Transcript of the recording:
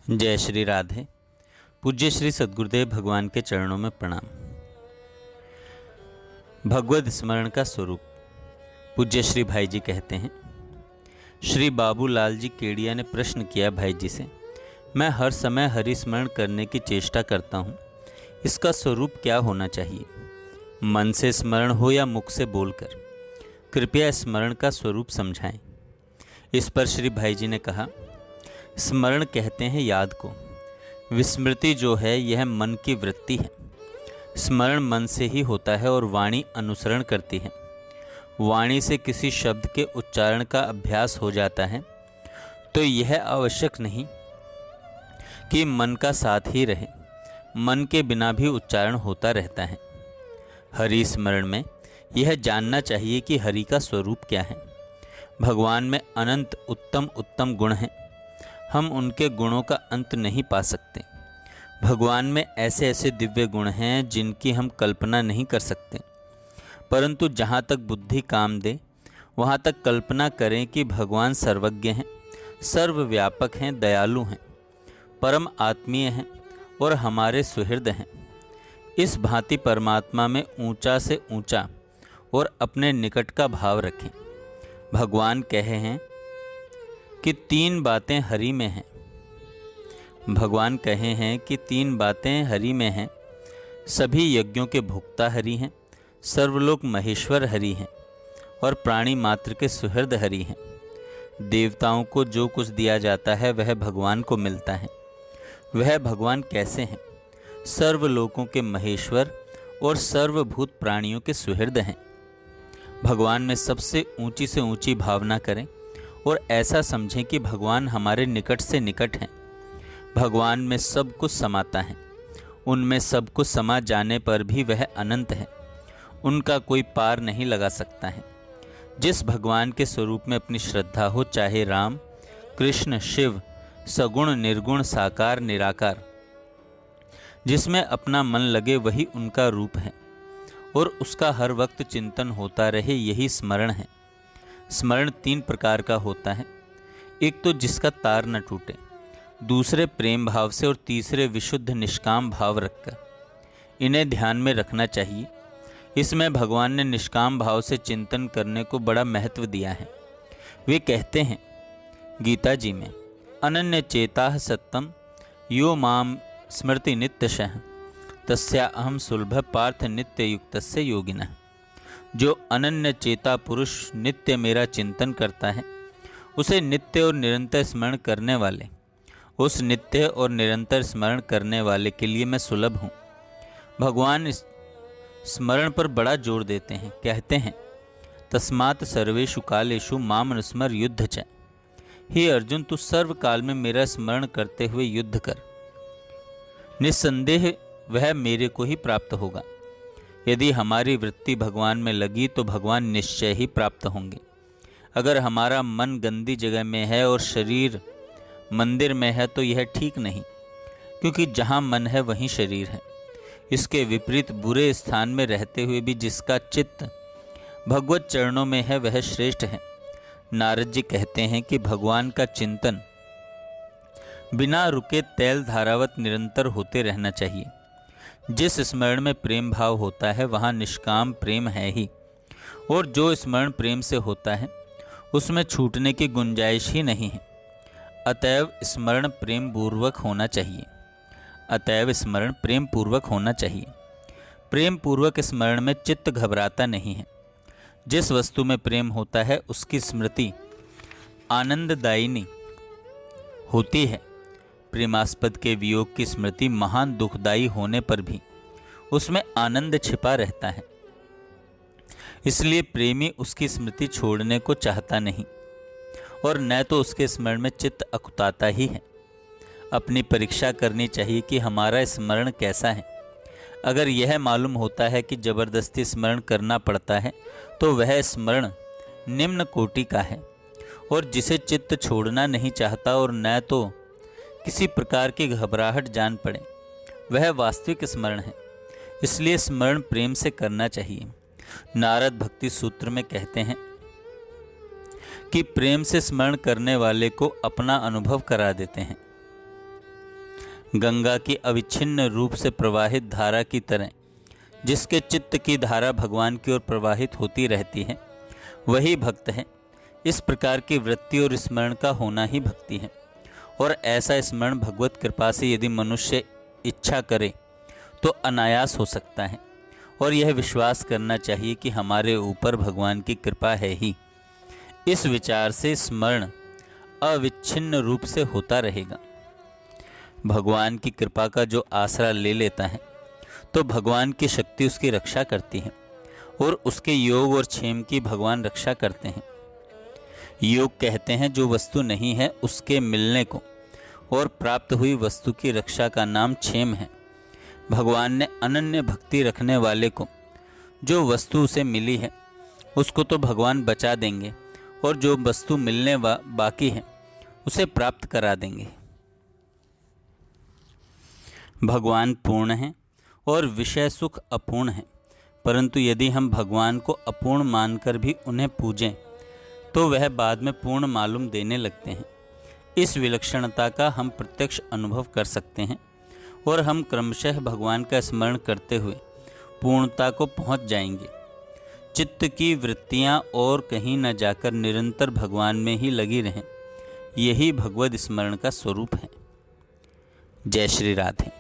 जय श्री राधे। पूज्य श्री सद्गुरुदेव भगवान के चरणों में प्रणाम। भगवद स्मरण का स्वरूप। पूज्य श्री भाई जी कहते हैं, श्री बाबूलाल जी केडिया ने प्रश्न किया भाई जी से, मैं हर समय हरि स्मरण करने की चेष्टा करता हूँ, इसका स्वरूप क्या होना चाहिए? मन से स्मरण हो या मुख से बोलकर? कृपया स्मरण का स्वरूप समझाएं। इस पर श्री भाई जी ने कहा, स्मरण कहते हैं याद को। विस्मृति जो है यह मन की वृत्ति है। स्मरण मन से ही होता है और वाणी अनुसरण करती है। वाणी से किसी शब्द के उच्चारण का अभ्यास हो जाता है तो यह आवश्यक नहीं कि मन का साथ ही रहे, मन के बिना भी उच्चारण होता रहता है। हरि स्मरण में यह जानना चाहिए कि हरि का स्वरूप क्या है। भगवान में अनंत उत्तम उत्तम गुण हैं, हम उनके गुणों का अंत नहीं पा सकते। भगवान में ऐसे ऐसे दिव्य गुण हैं जिनकी हम कल्पना नहीं कर सकते, परंतु जहाँ तक बुद्धि काम दे वहाँ तक कल्पना करें कि भगवान सर्वज्ञ हैं, सर्वव्यापक हैं, दयालु हैं, परम आत्मीय हैं और हमारे सुहृद हैं। इस भांति परमात्मा में ऊंचा से ऊंचा और अपने निकट का भाव रखें। भगवान कहे हैं कि तीन बातें हरि में हैं। भगवान कहे हैं कि तीन बातें हरि में हैं। सभी यज्ञों के भोक्ता हरि हैं, सर्वलोक महेश्वर हरि हैं और प्राणी मात्र के सुहृद हरि हैं। देवताओं को जो कुछ दिया जाता है वह भगवान को मिलता है। वह भगवान कैसे हैं? सर्वलोकों के महेश्वर और सर्वभूत प्राणियों के सुहृद हैं। भगवान में सबसे ऊंची से ऊंची भावना करें और ऐसा समझें कि भगवान हमारे निकट से निकट हैं। भगवान में सब कुछ समाता है, उनमें सब कुछ समा जाने पर भी वह अनंत है, उनका कोई पार नहीं लगा सकता है। जिस भगवान के स्वरूप में अपनी श्रद्धा हो, चाहे राम, कृष्ण, शिव, सगुण, निर्गुण, साकार, निराकार, जिसमें अपना मन लगे वही उनका रूप है और उसका हर वक्त चिंतन होता रहे, यही स्मरण है। स्मरण तीन प्रकार का होता है। एक तो जिसका तार न टूटे, दूसरे प्रेम भाव से और तीसरे विशुद्ध निष्काम भाव रखकर। इन्हें ध्यान में रखना चाहिए। इसमें भगवान ने निष्काम भाव से चिंतन करने को बड़ा महत्व दिया है। वे कहते हैं गीता जी में, अनन्य चेताः सत्तम यो माम स्मृति नित्यशः तस्या अहम सुलभ पार्थ नित्य युक्तस्य योगिनः। जो अनन्य चेता पुरुष नित्य मेरा चिंतन करता है, उसे नित्य और निरंतर स्मरण करने वाले, उस नित्य और निरंतर स्मरण करने वाले के लिए मैं सुलभ हूँ। भगवान इस स्मरण पर बड़ा जोर देते हैं। कहते हैं, तस्मात् सर्वेषु कालेषु माम अनुस्मर युद्ध च। हे अर्जुन, तू सर्व काल में मेरा स्मरण करते हुए युद्ध कर, निस्संदेह वह मेरे को ही प्राप्त होगा। यदि हमारी वृत्ति भगवान में लगी तो भगवान निश्चय ही प्राप्त होंगे। अगर हमारा मन गंदी जगह में है और शरीर मंदिर में है तो यह ठीक नहीं, क्योंकि जहाँ मन है वहीं शरीर है। इसके विपरीत बुरे स्थान में रहते हुए भी जिसका चित्त भगवत चरणों में है वह श्रेष्ठ है। नारद जी कहते हैं कि भगवान का चिंतन बिना रुके तैल धारावत निरंतर होते रहना चाहिए। जिस स्मरण में प्रेम भाव होता है वहाँ निष्काम प्रेम है ही, और जो स्मरण प्रेम से होता है उसमें छूटने की गुंजाइश ही नहीं है। अतएव स्मरण प्रेम पूर्वक होना चाहिए। अतएव स्मरण प्रेम पूर्वक होना चाहिए। प्रेम पूर्वक स्मरण में चित्त घबराता नहीं है। जिस वस्तु में प्रेम होता है उसकी स्मृति आनंददायिनी होती है। प्रेमास्पद के वियोग की स्मृति महान दुखदायी होने पर भी उसमें आनंद छिपा रहता है। इसलिए प्रेमी उसकी स्मृति छोड़ने को चाहता नहीं और न तो उसके स्मरण में चित्त अकुताता ही है। अपनी परीक्षा करनी चाहिए कि हमारा स्मरण कैसा है। अगर यह मालूम होता है कि जबरदस्ती स्मरण करना पड़ता है तो वह स्मरण निम्न कोटि का है, और जिसे चित्त छोड़ना नहीं चाहता और न तो किसी प्रकार की घबराहट जान पड़े वह वास्तविक स्मरण है। इसलिए स्मरण प्रेम से करना चाहिए। नारद भक्ति सूत्र में कहते हैं कि प्रेम से स्मरण करने वाले को अपना अनुभव करा देते हैं। गंगा की अविच्छिन्न रूप से प्रवाहित धारा की तरह जिसके चित्त की धारा भगवान की ओर प्रवाहित होती रहती है, वही भक्त है। इस प्रकार की वृत्ति और स्मरण का होना ही भक्ति है। और ऐसा स्मरण भगवत कृपा से यदि मनुष्य इच्छा करे तो अनायास हो सकता है। और यह विश्वास करना चाहिए कि हमारे ऊपर भगवान की कृपा है ही। इस विचार से स्मरण अविच्छिन्न रूप से होता रहेगा। भगवान की कृपा का जो आसरा ले लेता है तो भगवान की शक्ति उसकी रक्षा करती है और उसके योग और क्षेम की भगवान रक्षा करते हैं। योग कहते हैं जो वस्तु नहीं है उसके मिलने को, और प्राप्त हुई वस्तु की रक्षा का नाम क्षेम है। भगवान ने अनन्य भक्ति रखने वाले को जो वस्तु उसे मिली है उसको तो भगवान बचा देंगे, और जो वस्तु मिलने बाकी है उसे प्राप्त करा देंगे। भगवान पूर्ण हैं और विषय सुख अपूर्ण है, परंतु यदि हम भगवान को अपूर्ण मानकर भी उन्हें पूजें तो वह बाद में पूर्ण मालूम देने लगते हैं। इस विलक्षणता का हम प्रत्यक्ष अनुभव कर सकते हैं और हम क्रमशः भगवान का स्मरण करते हुए पूर्णता को पहुंच जाएंगे। चित्त की वृत्तियां और कहीं न जाकर निरंतर भगवान में ही लगी रहें, यही भगवद स्मरण का स्वरूप है। जय श्री राधे।